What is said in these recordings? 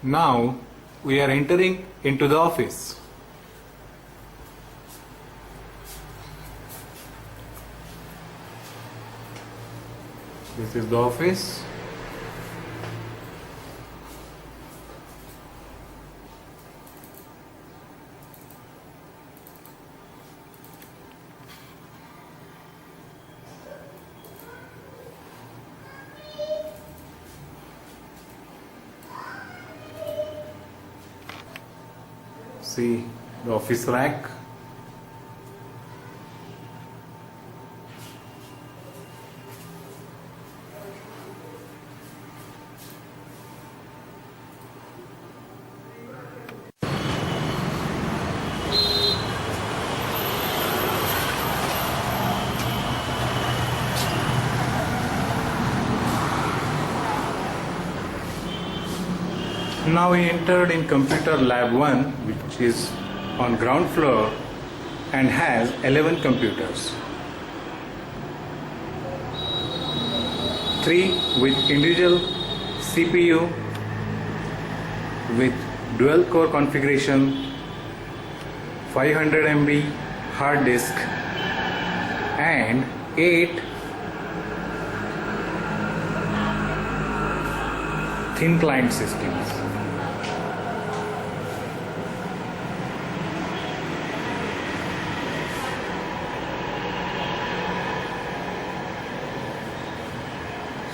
Now we are entering into the office. This is the office. See the office rack. Now we entered in computer lab 1, which is on ground floor and has 11 computers. 3 with individual CPU with dual core configuration, 500 MB hard disk and 8 thin client systems.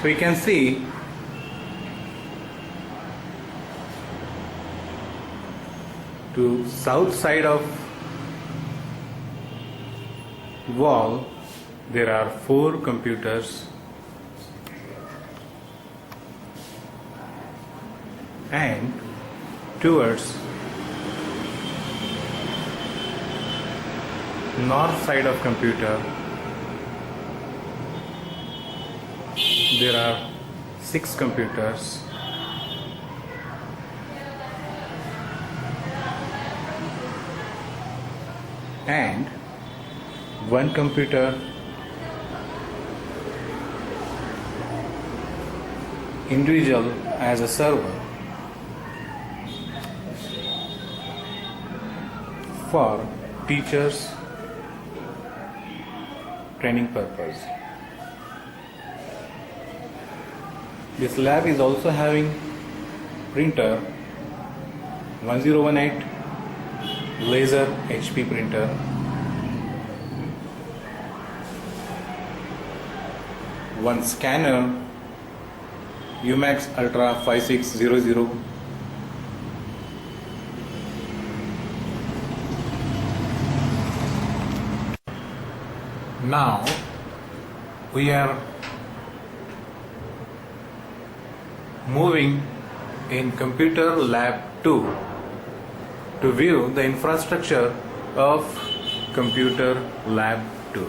So you can see to south side of wall there are 4 computers and towards north side of computer there are 6 computers and 1 computer individual as a server for teachers training purpose. This lab is also having printer 1018 laser HP printer, one scanner Umax Ultra 5600, now we are moving in computer lab 2 to view the infrastructure of computer lab 2.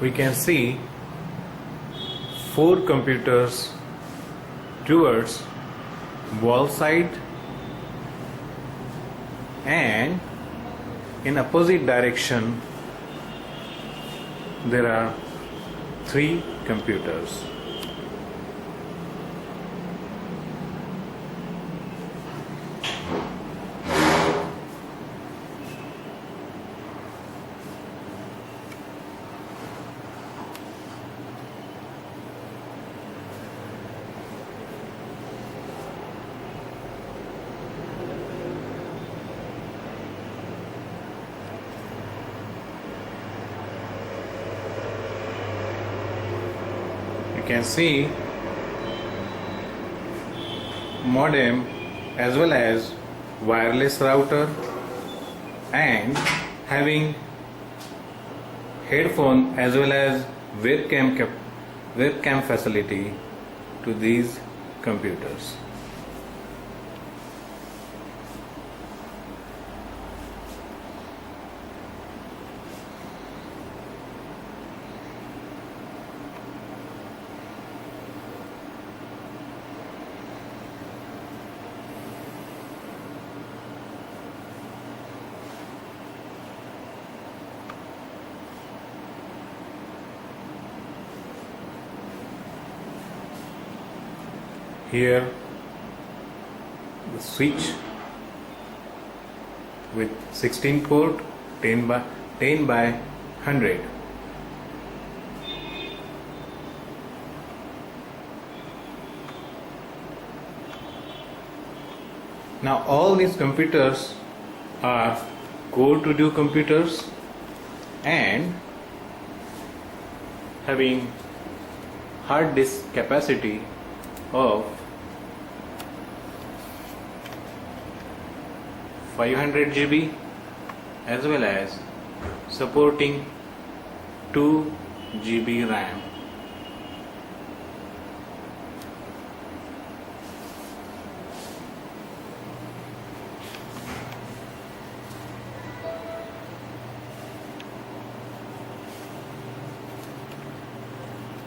We can see 4 computers towards wall side and in opposite direction there are 3 computers. You can see modem as well as wireless router and having headphone as well as webcam facility to these computers. Here the switch with 16 port 10 by 100. Now all these computers are core to do computers and having hard disk capacity of 500 GB as well as supporting 2 GB RAM.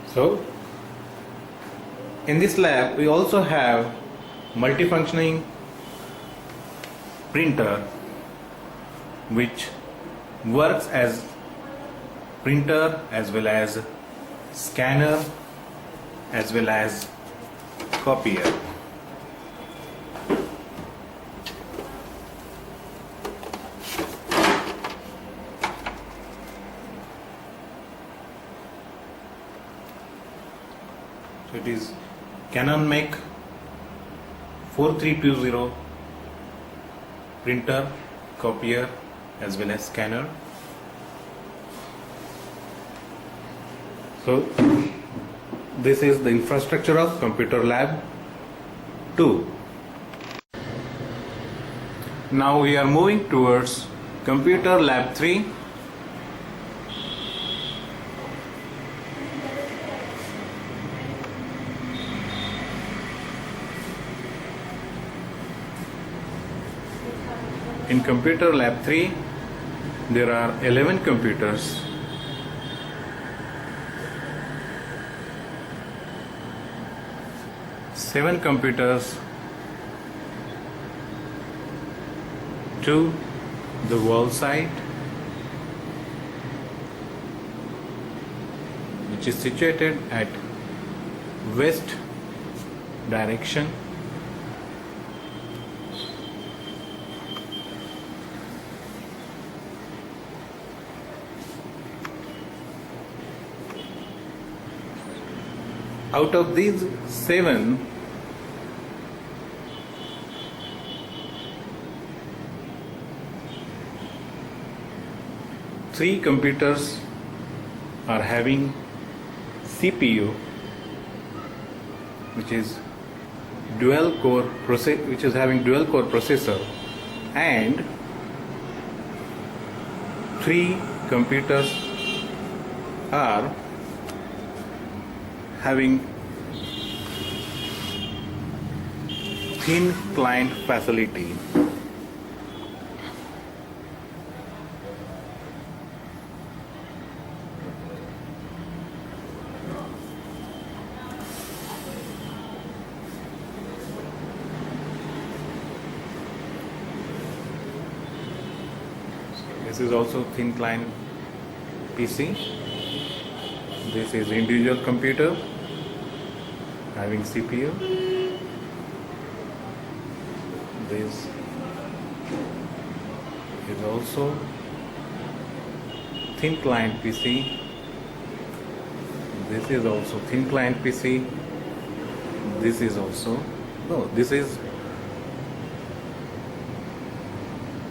So in this lab we also have multifunctioning printer which works as printer as well as scanner as well as copier. So it is Canon Make 4320 printer, copier as well as scanner. So this is the infrastructure of Computer Lab 2. Now we are moving towards Computer Lab 3. In Computer Lab 3, there are 11 computers. Seven computers to the wall side, which is situated at west direction. Out of these 7, 3 computers are having CPU, which is having dual core processor, and 3 computers are having thin client facility. This is also thin client PC. This is individual computer having CPU. This is also thin client PC. This is also thin client PC. This is also, this is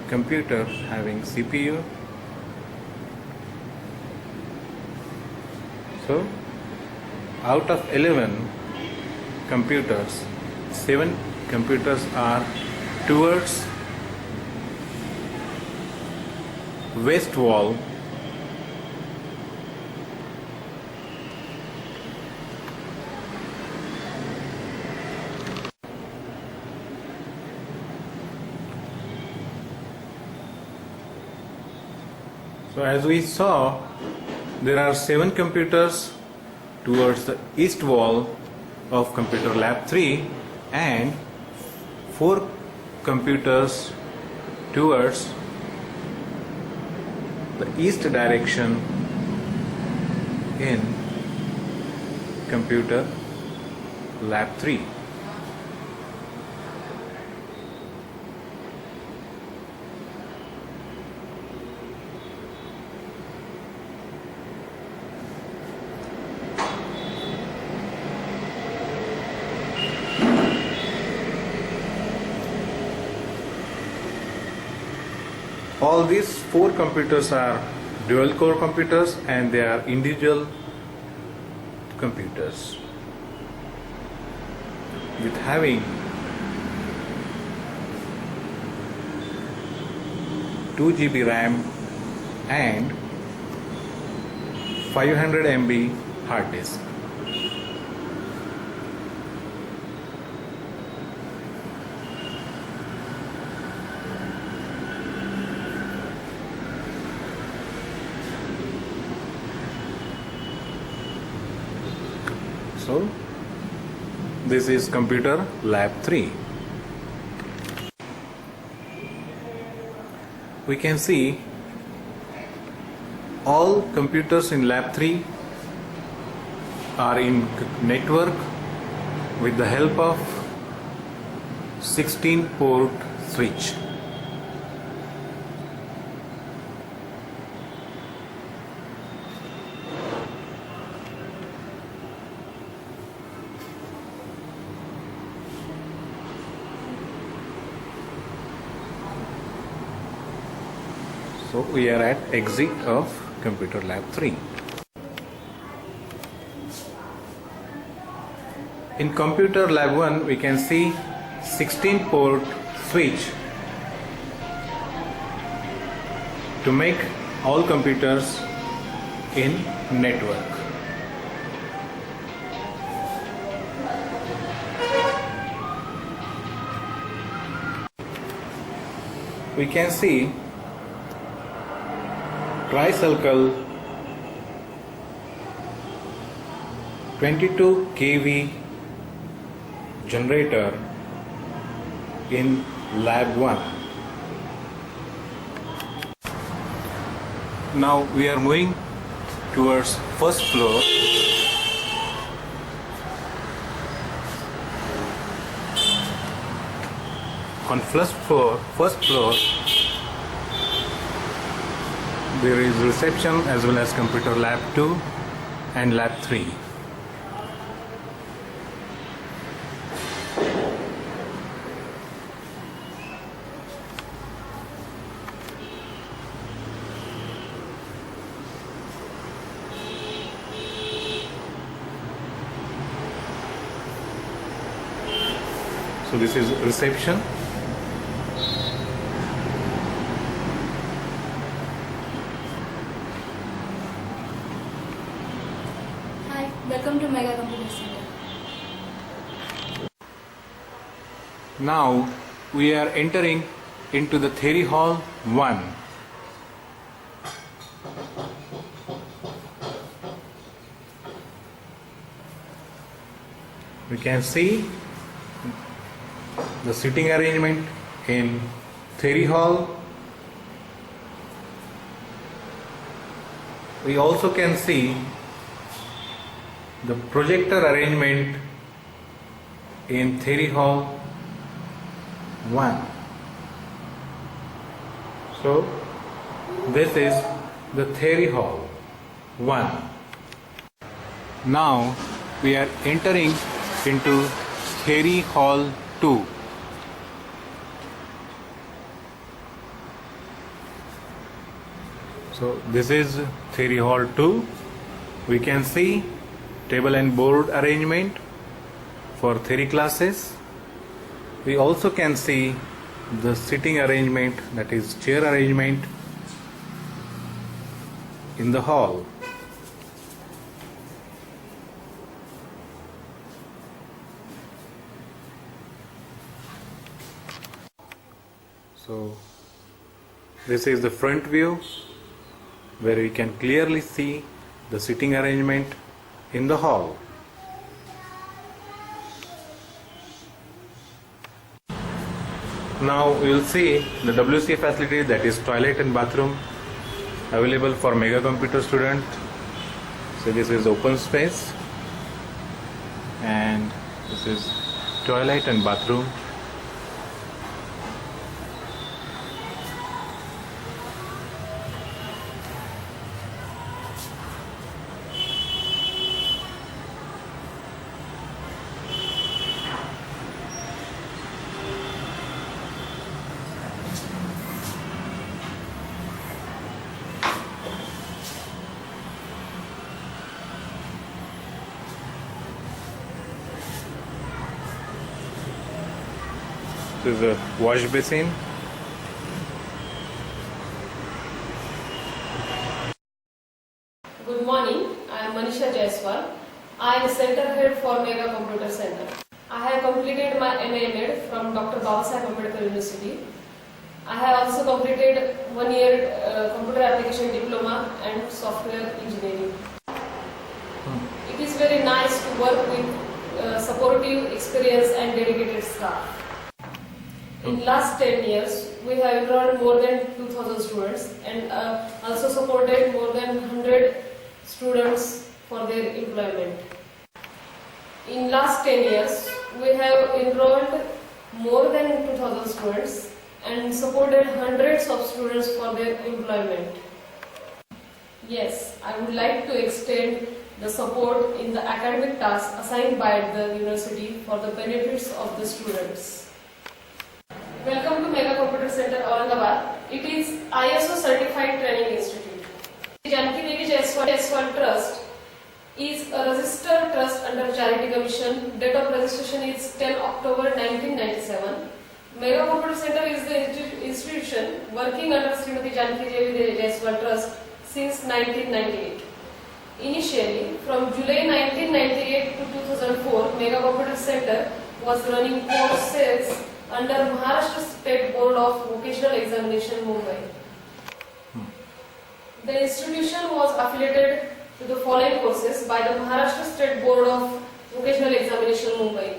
computer having CPU. So out of 11 computers, 7 computers are towards west wall, so as we saw, there are 7 computers towards the east wall of Computer Lab 3 and 4 computers towards the east direction in Computer Lab 3. All these 4 computers are dual core computers and they are individual computers with having 2 GB RAM and 500 MB hard disk. So this is computer lab 3. We can see all computers in lab 3 are in network with the help of 16 port switch. So we are at exit of computer lab 3. In computer lab 1 we can see 16 port switch to make all computers in network. We can see tricycle 22 kV generator in lab 1. Now we are moving towards first floor. On first floor there is reception as well as computer lab 2 and lab 3. So this is reception. Hi, welcome to Mega Computer Center. Now we are entering into the theory hall 1. We can see the sitting arrangement in theory hall. We also can see the projector arrangement in theory hall 1. So this is the theory hall 1. Now we are entering into theory hall 2. So this is theory hall 2. We can see table and board arrangement for theory classes. We also can see the sitting arrangement, that is chair arrangement in the hall. So this is the front view where we can clearly see the sitting arrangement in the hall. Now we will see the WCA facility, that is toilet and bathroom, available for mega computer student. So this is open space and this is toilet and bathroom. This is a wash basin. Good morning, I am Manisha Jaiswal. I am Center Head for Mega Computer Center. I have completed my MA from Dr. Babasaheb Ambedkar University. I have also completed 1 year Computer Application Diploma and Software Engineering. It is very nice to work with supportive, experienced and dedicated staff. In last 10 years, we have enrolled more than 2,000 students and also supported more than 100 students for their employment. In last 10 years, we have enrolled more than 2,000 students and supported hundreds of students for their employment. Yes, I would like to extend the support in the academic tasks assigned by the university for the benefits of the students. Welcome to Mega Computer Center, Aurangabad. It is ISO Certified Training Institute. Janki Devi Jaiswal Trust is a registered trust under Charity Commission. Date of registration is 10 October 1997. Mega Computer Center is the institution working under Srimati Janki Devi Jaiswal Trust since 1998. Initially, from July 1998 to 2004, Mega Computer Center was running courses under Maharashtra State Board of Vocational Examination, Mumbai. The institution was affiliated to the following courses by the Maharashtra State Board of Vocational Examination, Mumbai.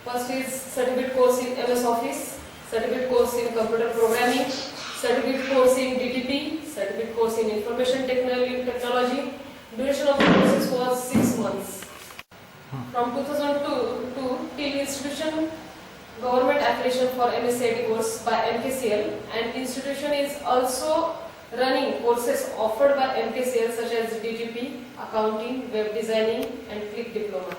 First is certificate course in MS Office, certificate course in computer programming, certificate course in DTP, certificate course in information technology. Duration of the courses was 6 months. From 2002 till institution government affiliation for MSCIT course by MKCL, and institution is also running courses offered by MKCL such as DTP, accounting, web designing and click diploma.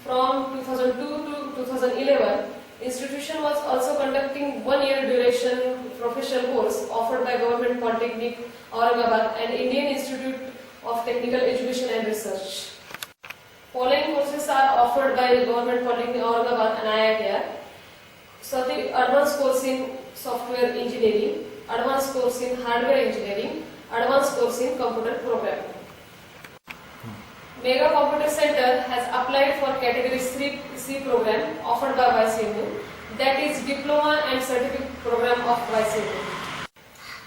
From 2002 to 2011, institution was also conducting 1 year duration professional course offered by Government Polytechnic Aurangabad and Indian Institute of Technical Education and Research. Following courses are offered by Government Polytechnic Aurangabad and IITR. So the advanced course in software engineering, advanced course in hardware engineering, advanced course in computer programming. Mega Computer Center has applied for category C program offered by YCMU, that is Diploma and Certificate Program of YCMU.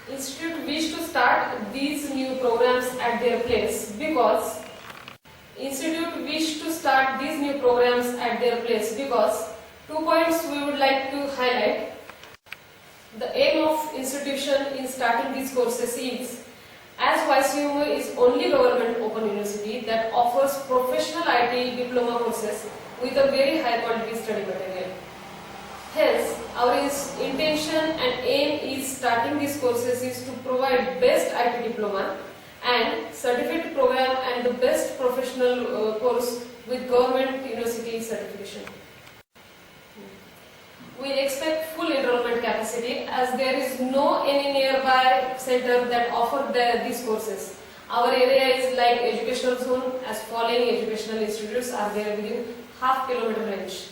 Institute wish to start these new programs at their place because 2 points we would like to highlight. The aim of institution in starting these courses is, as YCMU is only government open university that offers professional IT diploma courses with a very high quality study material. Hence, our intention and aim is starting these courses is to provide best IT diploma and certificate program and the best professional course with government university certification. We expect full enrollment capacity as there is no any nearby center that offer these courses. Our area is like educational zone as following educational institutes are there within half kilometer range.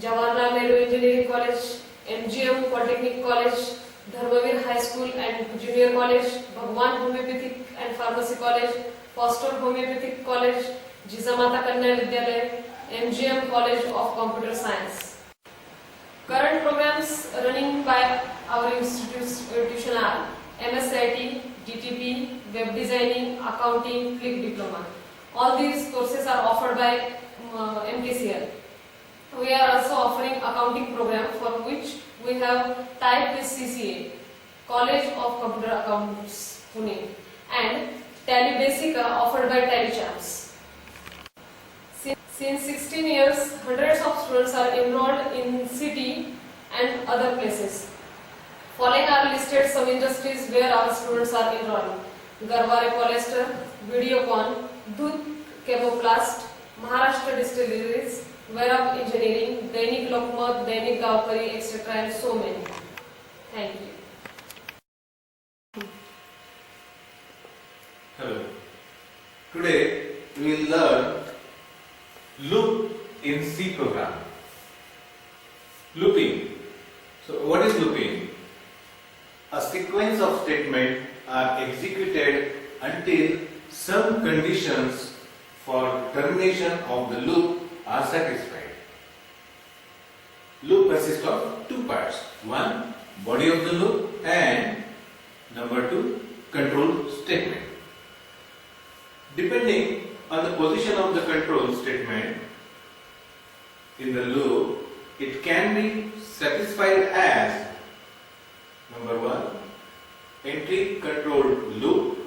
Jawaharlal Nehru Engineering College, MGM Polytechnic College, Dharmavir High School and Junior College, Bhagwan Homeopathic and Pharmacy College, Foster Homeopathic College, Jizamata Kanya Vidyalaya, MGM College of Computer Science. Current programs running by our institution are MSCIT, DTP, web designing, accounting, click diploma. All these courses are offered by MKCL. We are also offering accounting program for which we have tied with CCA, College of Computer Accounts, Pune, and Tally Basica offered by Tally Champs. Since 16 years, hundreds of students are enrolled in city and other places. Following are listed some industries where our students are enrolled: Garware Polyester, Videocon, Dudh Chemoplast, Maharashtra Distilleries, Vairab Engineering, Dainik Lokmat, Dainik Gavkari, etc. and so many. Thank you. Hello. Today we will learn loop in C program. Looping. So what is looping? A sequence of statements are executed until some conditions for termination of the loop are satisfied. Loop consists of two parts. One, body of the loop, and number two, control statement. Depending on the position of the control statement in the loop, it can be satisfied as number one, entry controlled loop,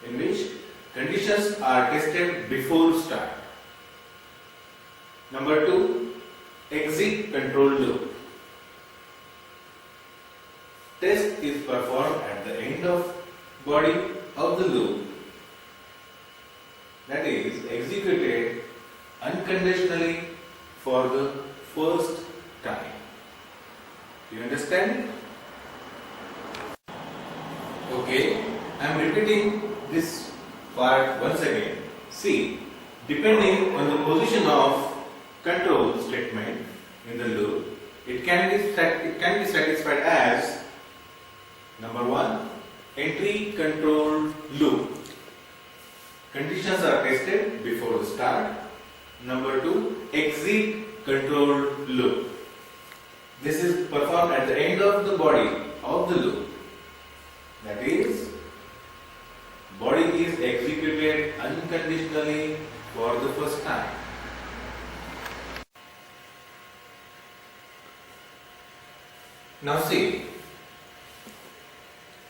in which conditions are tested before start. Number two, exit controlled loop. Test is performed at the end of body of the loop, that is executed unconditionally for the first time. You understand? Okay, I am repeating this part once again. See, depending on the position of control statement in the loop, it can be satisfied as number one, entry controlled loop. Conditions are tested before the start. Number two, exit controlled loop. This is performed at the end of the body of the loop. That is, body is executed unconditionally for the first time. Now see,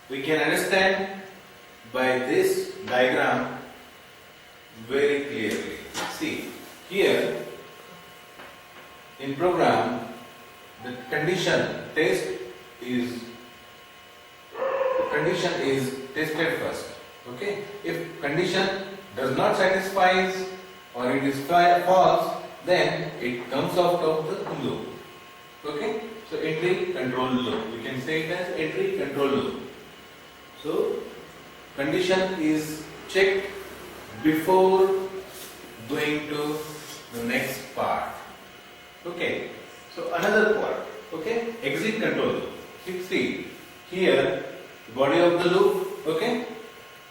we can understand by this diagram very clearly. See, here in program, the condition is tested first. Okay, if condition does not satisfy or it is false, then it comes out of the loop. Okay, so entry control loop, we can say it as entry control loop. So condition is checked before going to the next part. Okay, so another part. Okay, exit control loop. See, here body of the loop. Okay,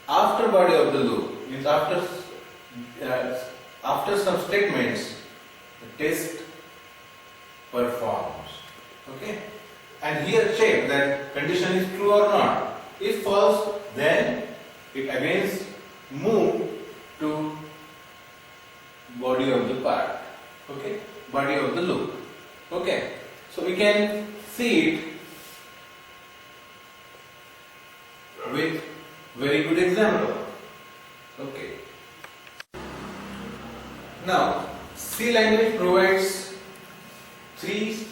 after body of the loop means after some statements, the test performs. Okay, and here check that condition is true or not. If false, then it again move to body of the part. Okay, body of the loop. Okay, so we can see it with very good example. Okay. Now, C language provides three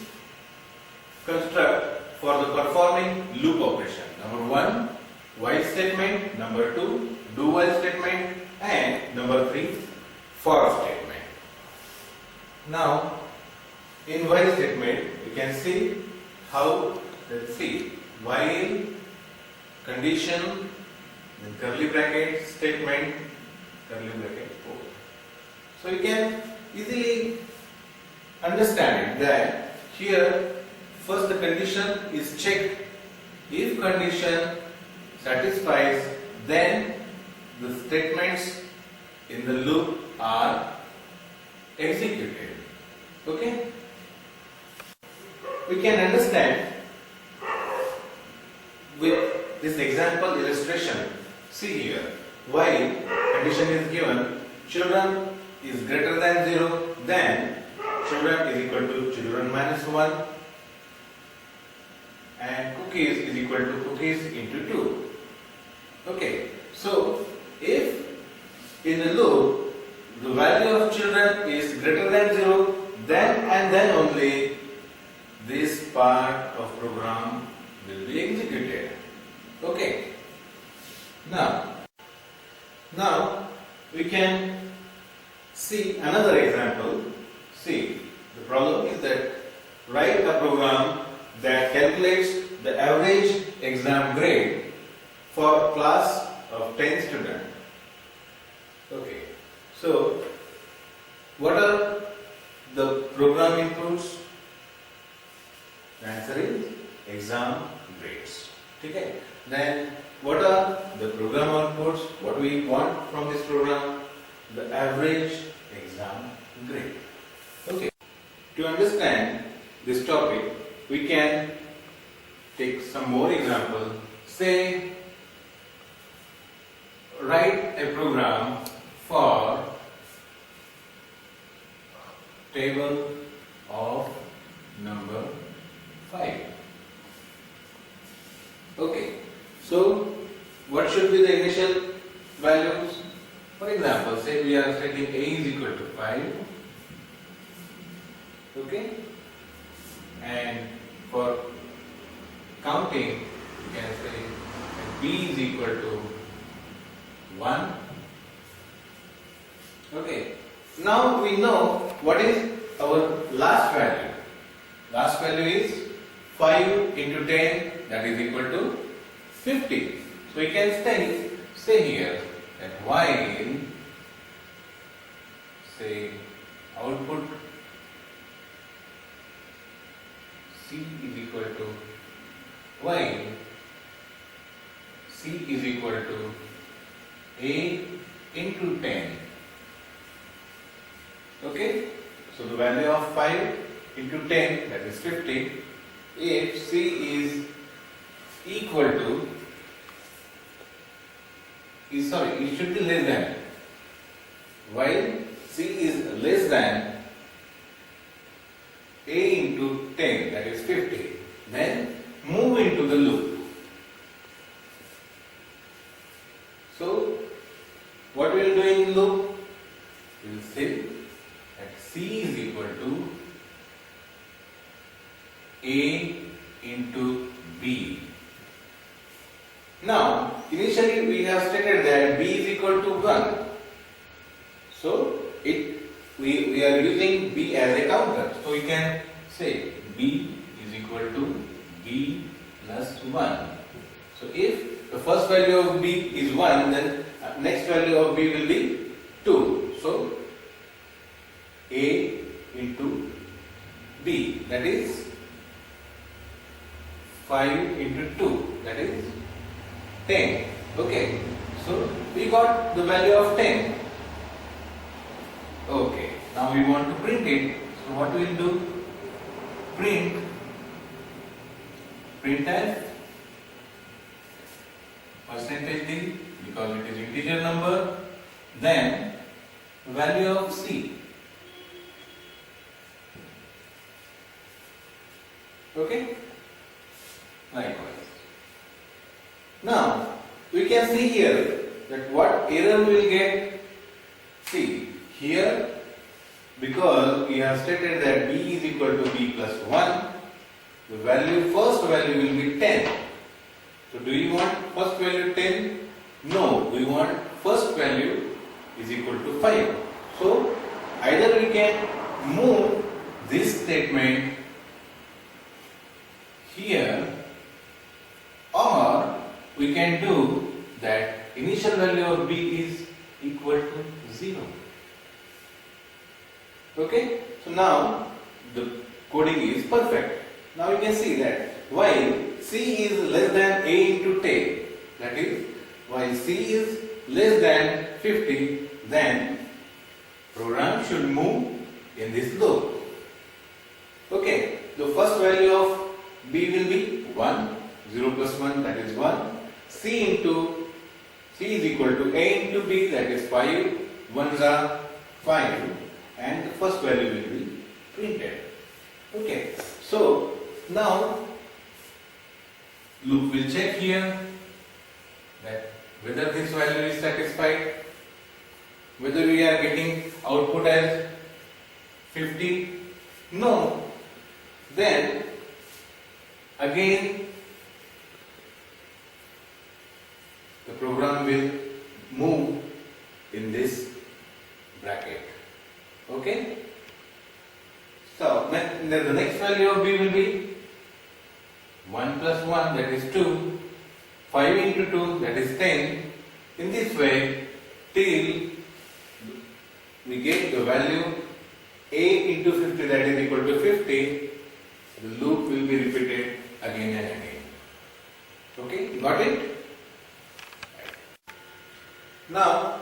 constructs for the performing loop operation. Number one, while statement. Number two, do while statement. And number three, for statement. Now, in while statement, you can see how, let's see, while condition, then curly bracket, statement, curly bracket, code. So you can easily understand it that here first the condition is checked. If condition satisfies, then the statements in the loop are executed. Okay? We can understand with this example illustration. See here, while condition is given, children is greater than 0, then children is equal to children minus 1 and cookies is equal to cookies into 2. Okay, so if in the loop the value of children is greater than 0, then and then only this part of program will be executed. Okay. Now we can see another example. See, the problem is that write a program that calculates the average exam grade for class of 10 students. Okay, so what are the program inputs? The answer is exam grades. Okay. Then what are the program outputs? What we want from this program? The average exam grade. Okay. To understand this topic, we can take some more example. Say, write a program for table of number 5. Okay, so what should be the initial values? For example, say we are setting a is equal to 5. Okay, and for counting, you can say b is equal to 1. Okay, now we know what is our last value. Last value is 5 into 10, that is equal to 50. So we can say here that while, say, output C is equal to while C is equal to A into 10. Okay, so the value of 5 into 10, that is 50. If C is equal to, it should be less than. While C is less than A into 10, that is 50, then move into the loop. So, what we will do in loop? We will say that C is equal to A into B. Now, initially we have stated that B is equal to 1. So, we are using B as a counter. So, we can say B is equal to B plus 1. So, if the first value of B is 1, then next value of B will be 2. So, A into B, that is 5 into 2, that is 10. Okay, so we got the value of 10. Okay, now we want to print it. So what we will do? Print as percentage D, because it is integer number, then value of C. Okay, likewise. Now we can see here that what error we will get. See here, because we have stated that B is equal to B plus 1, the first value will be 10. So do you want first value 10? No, we want first value is equal to 5. So either we can move this statement here, or we can do that initial value of B is equal to 0. Okay, so now the coding is perfect. Now you can see that while C is less than A into 10, that is, while C is less than 50, then program should move in this loop. Okay, the first value of B will be 1, 0 plus 1, that is 1. C is equal to A into B, that is 5, 1s are 5, and the first value will be printed. Okay, so now loop will check here that whether this value is satisfied, whether we are getting output as 50. No, then again the program will move in this bracket. Okay, so the next value of B will be 1 plus 1, that is 2, 5 into 2, that is 10. In this way, till we get the value A into 50, that is equal to 50, the loop will be repeated again and again. Okay, got it? Now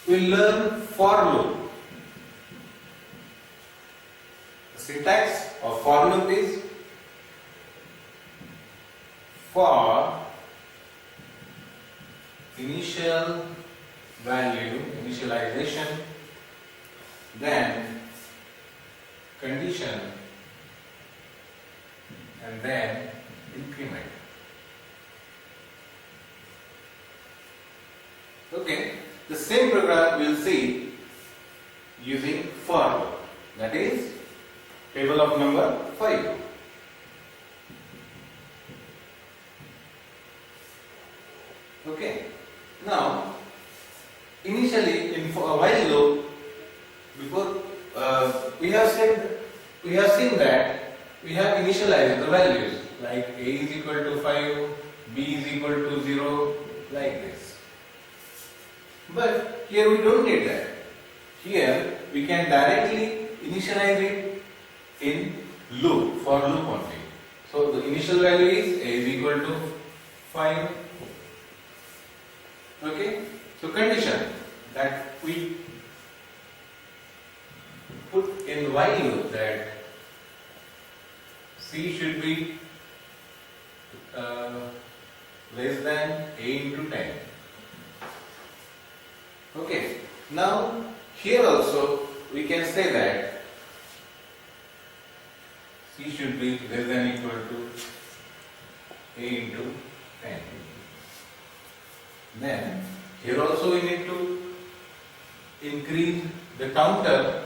we'll learn for loop. The syntax of for loop is for initial value, initialization, then condition, and then increment. Okay, the same program we'll see using for loop, that is table of number 5. Okay, now initially in for a while loop, before we have seen that we have initialized the values like a is equal to 5, b is equal to 0, like this. But here we don't need that. Here we can directly initialize it in loop, for loop only. So the initial value is a is equal to 5. Okay, so condition that we put in while loop that C should be less than a into 10. Okay, now here also we can say that C should be less than or equal to a into 10. Then here also we need to increase the counter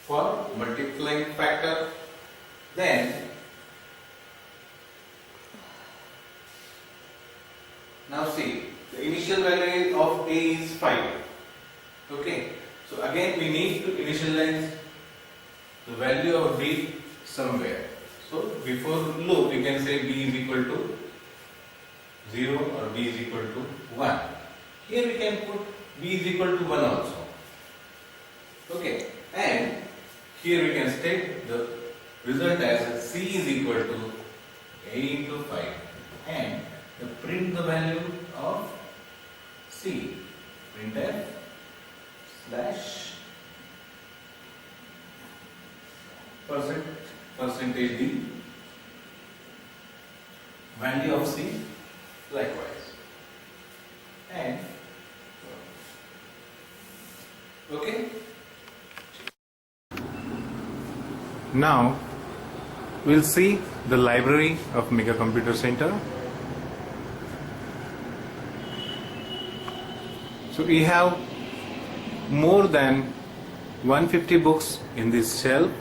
for multiplying factor. Then now see, the initial value of a is 5. Okay, so again we need to initialize the value of b somewhere. So before loop we can say b is equal to 0 or b is equal to 1. Here we can put b is equal to 1 also. Okay, and here we can state the result as c is equal to a into 5 and print the value of c. Printf slash percentage d value of c likewise. And okay. Now we'll see the library of Mega Computer Center. So we have more than 150 books in this shelf.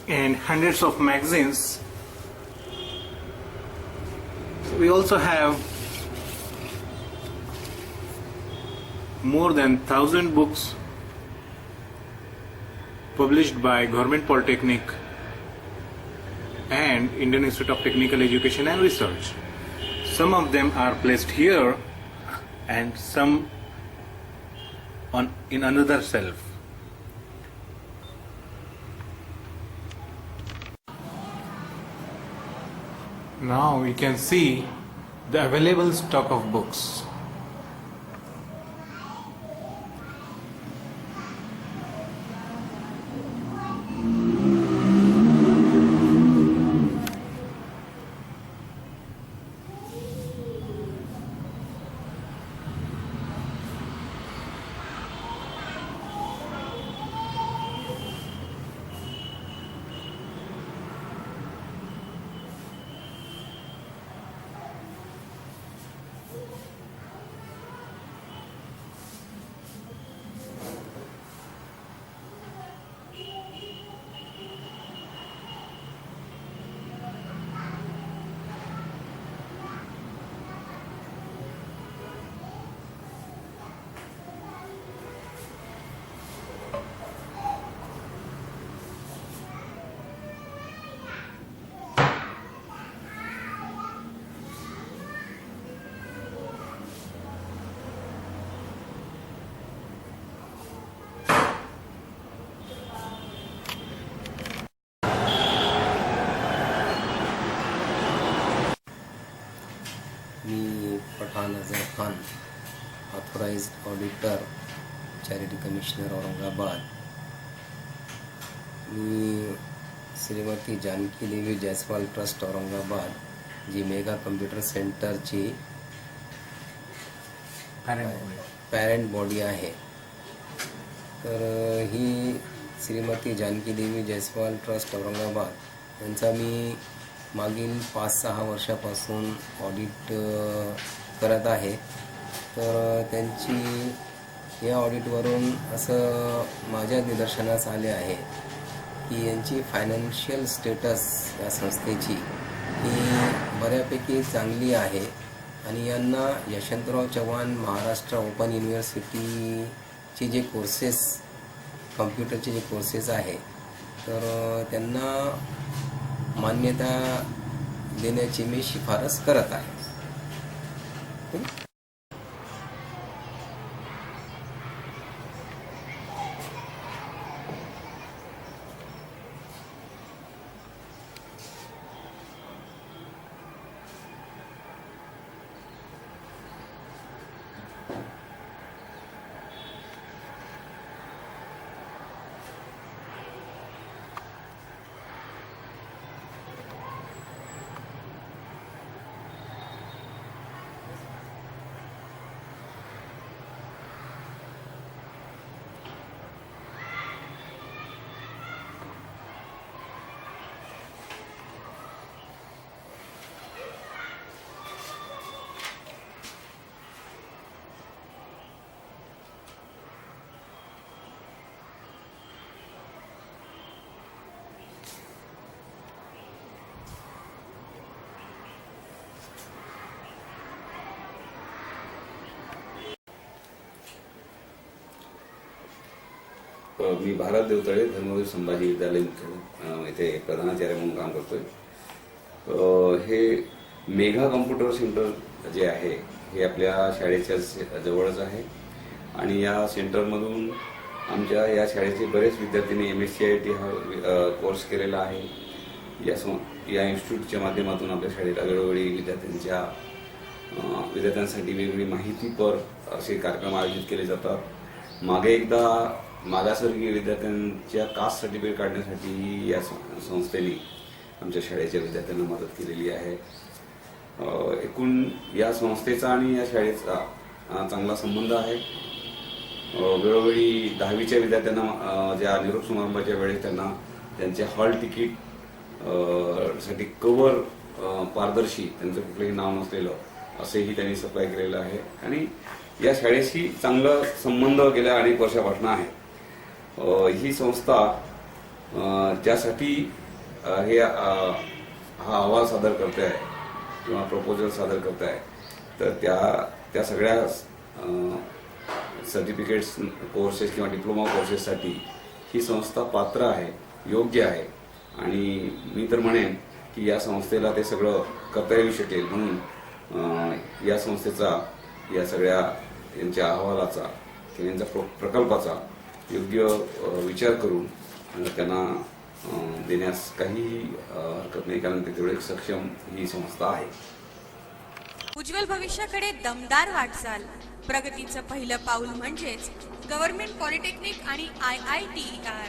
And hundreds of magazines. So we also have more than 1,000 books published by Government Polytechnic and Indian Institute of Technical Education and Research. Some of them are placed here and some in another shelf. Now we can see the available stock of books. Authorised auditor, charity commissioner Aurangabad. मी Shrimati Janaki Devi Jaiswal trust Aurangabad, जी mega computer सेंटरची parent body आहे. तर ही Shrimati Janaki Devi Jaiswal trust Aurangabad यांचा मी मागील 5-6 वर्षापासून ऑडिट करत आहे. तर त्यांची या ऑडिटवरून असं माझ्या निदर्शनास आले आहे की यांची फायनान्शियल स्टेटस या संस्थेची ही बऱ्यापैकी चांगली आहे आणि यांना यशवंतराव चव्हाण महाराष्ट्र ओपन युनिव्हर्सिटीचे जे कोर्सेस, कम्प्युटरचे जे कोर्सेस आहे, तर त्यांना मान्यता देण्याची मी शिफारस करत आहे. मी भारत देवतळे धर्मवीर संभाजी विद्यालय इथे प्रधानाचार्य म्हणून काम करतोय. हे मेगा कम्प्युटर सेंटर जे आहे हे आपल्या शाळेच्या जवळच आहे आणि या सेंटरमधून आमच्या या शाळेचे बरेच विद्यार्थ्यांनी MSc हा कोर्स केलेला आहे. या इन्स्टिट्यूटच्या माध्यमातून आपल्या शाळेला वेळोवेळी विद्यार्थ्यांसाठी वेगवेगळी माहितीपर असे कार्यक्रम आयोजित केले जातात. मागे एकदा मागासवर्गीय विद्यार्थ्यांच्या कास्ट सर्टिफिकेट काढण्यासाठी या संस्थेने आमच्या शाळेच्या विद्यार्थ्यांना मदत केलेली आहे. एकूण या संस्थेचा आणि या शाळेचा चांगला संबंध आहे. वेळोवेळी 10वीच्या विद्यार्थ्यांना ज्या निरोप समारंभाच्या वेळेस त्यांना त्यांच्या हॉल तिकीट साठी कव्हर पारदर्शी, त्यांचं कुठलंही नाव नसलेलं असेही त्यांनी सप्लाय केलेलं आहे आणि या शाळेशी चांगला संबंध गेल्या अनेक वर्षापासून आहे. ही संस्था ज्यासाठी हा अहवाल सादर करते आहे किंवा प्रपोजल सादर करते आहे, तर त्या सगळ्या सर्टिफिकेट्स कोर्सेस किंवा डिप्लोमा कोर्सेससाठी ही संस्था पात्र आहे, योग्य आहे आणि मी तर म्हणेन की या संस्थेला ते सगळं करता येऊ शकेल. म्हणून या संस्थेचा, या सगळ्या यांच्या अहवालाचा किंवा यांच्या प्रकल्पाचा योग्य विचार करून त्यांना देण्यास काहीही हरकत नाही, कारण ते तेवढे सक्षम ही संस्था आहे. उज्ज्वल भविष्याकडे दमदार वाटचाल. प्रगतीचं पहिलं पाऊल म्हणजेच गव्हर्नमेंट पॉलिटेक्निक आणि IITER.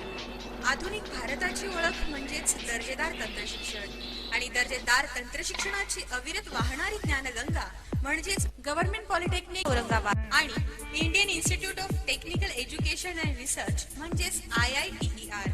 आधुनिक भारताची ओळख म्हणजेच दर्जेदार तंत्रशिक्षण आणि दर्जेदार तंत्रशिक्षणाची अविरत वाहणारी ज्ञानगंगा म्हणजेच गव्हर्नमेंट पॉलिटेक्निक औरंगाबाद आणि Indian Institute of Technical Education and Research म्हणजेच IITER.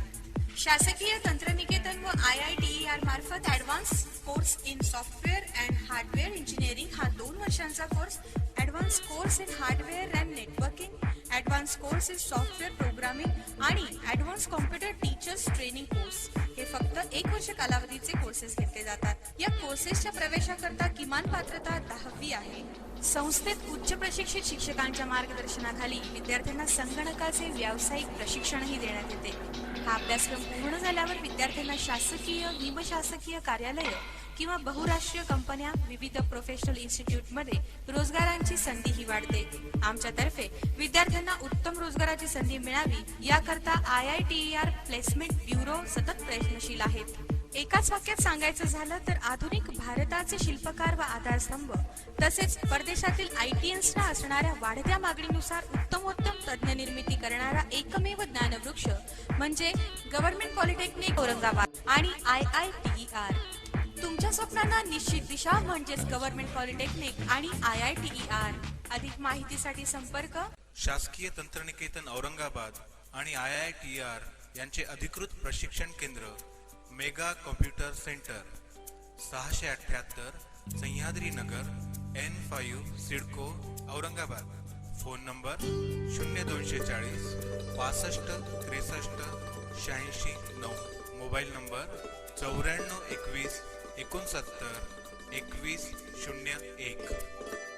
शासकीय तंत्रनिकेतन व IITER मार्फत advance course in software and hardware engineering हा 2 वर्षांचा course, advance course in hardware and networking, advance course in software programming आणि advance computer teachers training course हे फक्त 1 वर्ष कालावधीचे कोर्सेस घेतले जातात. या कोर्सेसच्या प्रवेशाकरता किमान पात्रता 10वी आहे. संस्थेत उच्च प्रशिक्षित शिक्षकांच्या मार्गदर्शनाखाली विद्यार्थ्यांना संगणकाचे व्यावसायिक प्रशिक्षणही देण्यात येते. हा अभ्यासक्रम पूर्ण झाल्यावर विद्यार्थ्यांना शासकीय, निमशासकीय कार्यालय किंवा बहुराष्ट्रीय कंपन्या, विविध प्रोफेशनल इन्स्टिट्यूटमध्ये रोजगारांची संधीही वाढते. आमच्यातर्फे विद्यार्थ्यांना उत्तम रोजगाराची संधी मिळावी याकरता IITER प्लेसमेंट ब्युरो सतत प्रयत्नशील आहेत. एकाच वाक्यात सांगायचं झालं तर आधुनिक भारताचे शिल्पकार व आधारस्तंभ तसेच परदेशातील ITNsना असणाऱ्या वाढत्या मागणीनुसार उत्तमोत्तम तज्ज्ञ निर्मिती करणारा एकमेव ज्ञानवृक्ष म्हणजे गव्हर्नमेंट पॉलिटेक्निक औरंगाबाद आणि IITER. तुमच्या स्वप्नांना निश्चित दिशा म्हणजेच गव्हर्नमेंट पॉलिटेक्निक आणि IITER. अधिक माहितीसाठी संपर्क शासकीय तंत्रनिकेतन औरंगाबाद आणि IITR यांचे अधिकृत प्रशिक्षण केंद्र मेगा कॉम्प्युटर सेंटर 678 सह्याद्री नगर N5 CIDCO Aurangabad. Phone number 0240 65 63 86 9. Mobile number 94 21 69 21 01.